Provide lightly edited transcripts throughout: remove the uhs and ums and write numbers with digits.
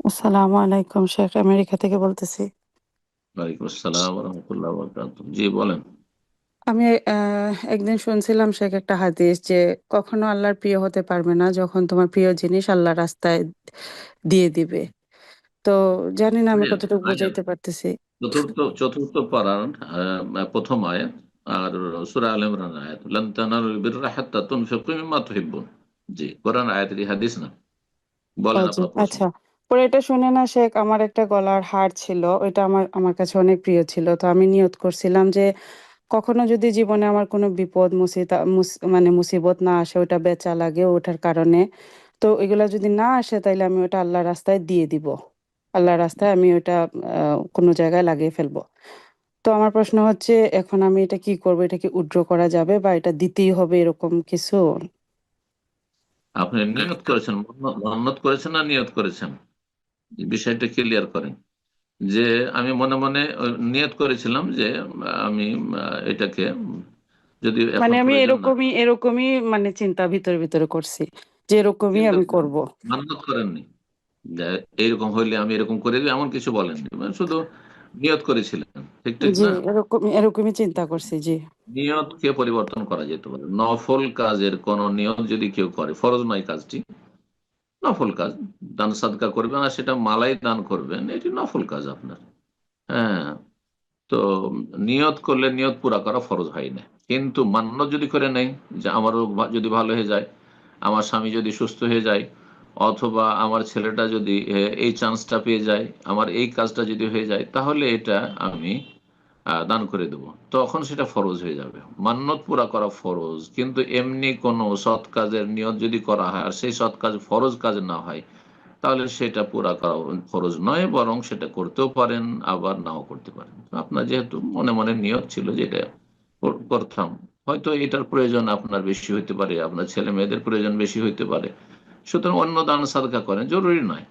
আসসালামু আলাইকুম শেখ, আমেরিকা থেকে বলতেছি। ওয়ালাইকুম আসসালাম রহমতুল্লাহ বরকাত। জি বলেন। আমি একদিন শুনছিলাম শেখ একটা হাদিস যে কখনো আল্লাহর প্রিয় হতে পারবে না যখন তোমার প্রিয় জিনিস আল্লাহ রাস্তায় দিয়ে দিবে। তো জানি না আমি আয়াত কতটুকু আয়াত বুঝাইতে পারতেছি। চতুর্থ পারার প্রথম আয়াত। আর সূরা আলে ইমরান আয়াত লান তানালুল বিররা হাত্তা তুনফিকু মিম্মা তুহিব্বুন। জি, কোরআন আয়াতের এই হাদিস না। ও বলেন জি, আপনার প্রশ্ন। আচ্ছা। পরে এটা শুনে না শেখ, আমার একটা গলার হার ছিল, ওইটা আমার আমার কাছে অনেক প্রিয় ছিল। তো আমি নিয়ত করছিলাম যে কখনো যদি জীবনে আমার কোনো বিপদ মানে মুসিবত না আসে, ওটা বেচা লাগে ওঠার কারণে, তো এগুলা যদি না আসে তাইলে আমি ওটা আল্লাহর রাস্তায় দিয়ে দিব। আল্লাহর রাস্তায় আমি ওটা কোনো জায়গায় লাগিয়ে ফেলবো। তো আমার প্রশ্ন হচ্ছে, এখন আমি এটা কি করবো? এটা কি উইথড্র করা যাবে বা এটা দিতেই হবে এরকম কিছু? আপনি নিয়ত করেছেন, মন্নত করেছেন না নিয়ত করেছেন? এই বিষয়টা ক্লিয়ার করেন। যে আমি মনে মনে নিয়ত করেছিলাম যে আমি এটাকে যদি মানে এখন আমি প্রয়োজন না। এরকমই এরকমই মানে চিন্তা ভিতরে ভিতরে করছি যে এরকমই চিন্তা আমি করেন, করব। মান্যত করেননি যে এইরকম হইলে আমি এরকম করে দিই, এমন কিছু বলেননি, মানে শুধু নিয়ত করেছিলেন। ঠিক ঠিক জি, না? এরকমই এরকমই চিন্তা করছি, জি। নিয়তকে পরিবর্তন করা যেতে পারে। নফল কাজের কোন নিয়ত যদি কেউ করে, ফরজ নয় কাজটি, নফল কাজ, দান সাদকা করবেন আর সেটা মালাই দান করবেন, এটি নফল কাজ আপনার। হ্যাঁ। তো নিয়ত করলে নিয়ত পুরা করা ফরজ হয় না। কিন্তু মান্যত যদি করে নেই যে আমার রোগ যদি ভালো হয়ে যায়, আমার স্বামী যদি সুস্থ হয়ে যায়, অথবা আমার ছেলেটা যদি এই চান্সটা পেয়ে যায়, আমার এই কাজটা যদি হয়ে যায়, তাহলে এটা আমি দান করে দেব, তখন সেটা ফরজ হয়ে যাবে। মান্যত পুরা করা ফরজ, কিন্তু এমনি কোনো সৎ কাজের নিয়ত যদি করা হয় আর সেই সৎ কাজ ফরজ কাজ না হয়, তাহলে সেটা পুরা করা ফরজ নয়, বরং সেটা করতেও পারেন আবার নাও করতে পারেন। আপনার যেহেতু মনে মনে নিয়ত ছিল যেটা করতাম, হয়তো এটার প্রয়োজন আপনার বেশি হইতে পারে, আপনার ছেলে মেয়েদের প্রয়োজন বেশি হইতে পারে, সুতরাং অন্য দান সাদকা করেন, জরুরি নয়।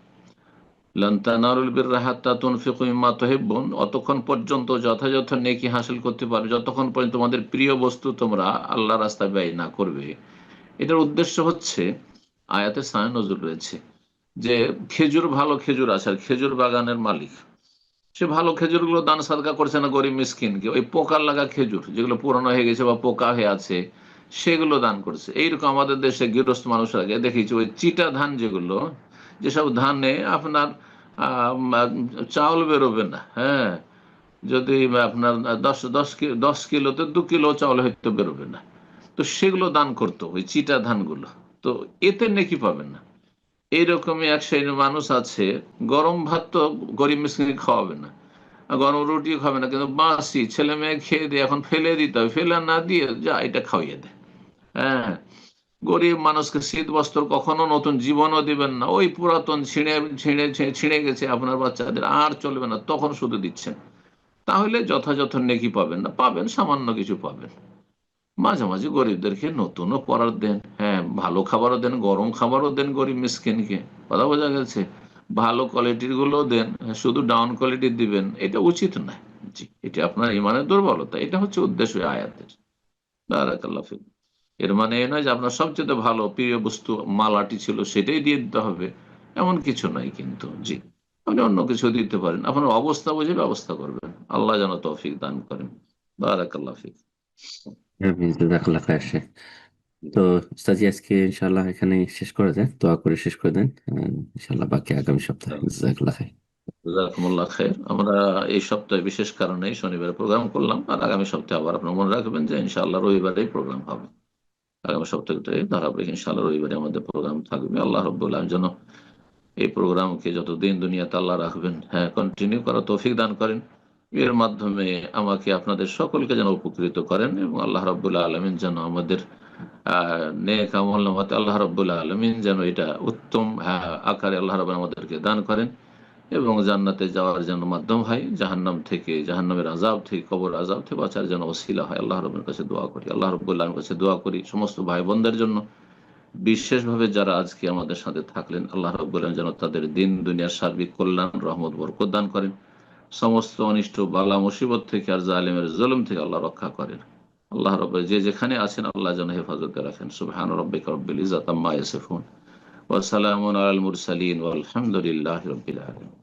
লান তানালুল বিররা হাত্তা তুনফিকু মিম্মা তুহিব্বুন, অতক্ষণ পর্যন্ত যথাযথ নেকি হাসিল করতে পারবে যতক্ষণ পর্যন্ত তোমাদের প্রিয় বস্তু তোমরা আল্লাহ রাস্তায় ব্যয় না করবে। এটার উদ্দেশ্য হচ্ছে, আয়াতে সায় নজর রয়েছে যে খেজুর, ভালো খেজুর আছে আর খেজুর বাগানের মালিক, সে ভালো খেজুরগুলো দান সাদকা করছে না গরিব মিসকিনকে, ওই পোকা লাগা খেজুর যেগুলো পুরনো হয়ে গেছে বা পোকা হয়ে আছে সেগুলো দান করছে। এইরকম আমাদের দেশে গৃহস্থ মানুষরা দেখেছি ওই চিটা ধান যেগুলো, যেসব ধানে আপনার চাউল বেরোবে না। হ্যাঁ, যদি আপনার দশ কিলোতে 2 কিলো চাউল হয়তো বেরোবে না, তো সেগুলো দান করতো ওই চিটা ধানগুলো। তো এতে নেকি পাবেন না। এইরকমই এক শ্রেণীর মানুষ আছে, গরম ভাত তো গরিব মিসকিনকে খাওয়াবে না, গরম রুটিও খাবে না, কিন্তু বাসি ছেলে মেয়ে খেয়ে দিয়ে এখন ফেলে দিতে হবে, ফেলে না দিয়ে যা এটা খাওয়িয়ে দেয়। হ্যাঁ, গরিব মানুষকে শীত বস্ত্র কখনো নতুন জীবনও দিবেন না, ওই পুরাতন ছিঁড়ে ছিঁড়ে ছিঁড়ে গেছে আপনার বাচ্চাদের আর চলবে না, তখন শুধু দিচ্ছেন। তাহলে যথাযথ নেকি পাবেন না, পাবেন সামান্য কিছু পাবেন। মাঝে মাঝে গরিবদেরকে নতুনও পরার দেন, হ্যাঁ, ভালো খাবারও দেন, গরম খাবারও দেন গরিব মিসকিনকে। কথা বোঝা গেছে? ভালো কোয়ালিটির গুলো দেন, হ্যাঁ, শুধু ডাউন কোয়ালিটির দিবেন এটা উচিত নয়। জি, এটা আপনার ইমানের দুর্বলতা, এটা হচ্ছে উদ্দেশ্য এই আয়াতের। বারাকাল্লাহ ফিক। এর মানে এ নয় যে আপনার সবচেয়ে ভালো প্রিয় বস্তু মালাটি ছিল সেটাই দিয়ে দিতে হবে, এমন কিছু নাই কিন্তু। জি, আপনি অন্য কিছু দিতে পারেন, আপনার অবস্থা বুঝে ব্যবস্থা করবেন। আল্লাহ যেন তৌফিক দান করেন। বারাকাল্লাহ ফিক। জাজাকাল্লাহ খায়ের শেখ। তো উস্তাজি আজকে ইনশাল্লাহ এখানে শেষ করা যায়, দোয়া করে শেষ করে দেন। ইনশাল্লাহ বাকি আগামী সপ্তাহে। জাজাকাল্লাহ খায়ের। জাজাকুমুল্লাহ খাইর। আমরা এই সপ্তাহে বিশেষ কারণে শনিবারে প্রোগ্রাম করলাম, আর আগামী সপ্তাহে আবার আপনার মনে রাখবেন যে ইনশাআল্লাহ রবিবারেই প্রোগ্রাম হবে। আগামী সপ্তাহে ধারাবাহিক ইনশাআল্লাহ রবিবারে আমাদের প্রোগ্রাম থাকবে। আল্লাহ রব্বুল আলামিন যেন এই প্রোগ্রামকে যতদিন দুনিয়াতে আল্লাহ রাখবেন, হ্যাঁ, কন্টিনিউ করার তৌফিক দান করেন। এর মাধ্যমে আমাকে আপনাদের সকলকে যেন উপকৃত করেন, এবং আল্লাহ রব্বুল আলামিন যেন আমাদের নেক আমল নামাতে আল্লাহ রব্বুল আলামিন যেন এটা উত্তম আকারে আল্লাহ রব্বুল আমাদেরকে দান করেন, এবং জান্নাতে যাওয়ার যেন মাধ্যম হয়, জাহান্নাম থেকে, জাহান্নামের আযাব থেকে, কবর আযাব থেকে বাঁচার যেন ওসিলা হয়। আল্লাহ রব্বুল কাছে দোয়া করি, আল্লাহ রব্বুল আলামিনের কাছে দোয়া করি সমস্ত ভাই বোনদের জন্য, বিশেষভাবে যারা আজকে আমাদের সাথে থাকলেন, আল্লাহ রাব্বুল আলামিন যেন তাদের দিন দুনিয়ার সার্বিক কল্যাণ, রহমত, বরকত দান করেন। সমস্ত অনিষ্ট বালা মুসিবত থেকে আর জালিমের জুলুম থেকে আল্লাহ রক্ষা করেন। আল্লাহ রাব্বুল যে যেখানে আছেন আল্লাহ যেন হেফাজতে রাখেন। সুবহান রাব্বিকা রব্বিল ইজ্জাতি আম্মা ইয়াসিফুন, ওয়া সালামুন আলাল মুরসালিন ওয়ালহামদুলিল্লাহি রাব্বিল আলামিন।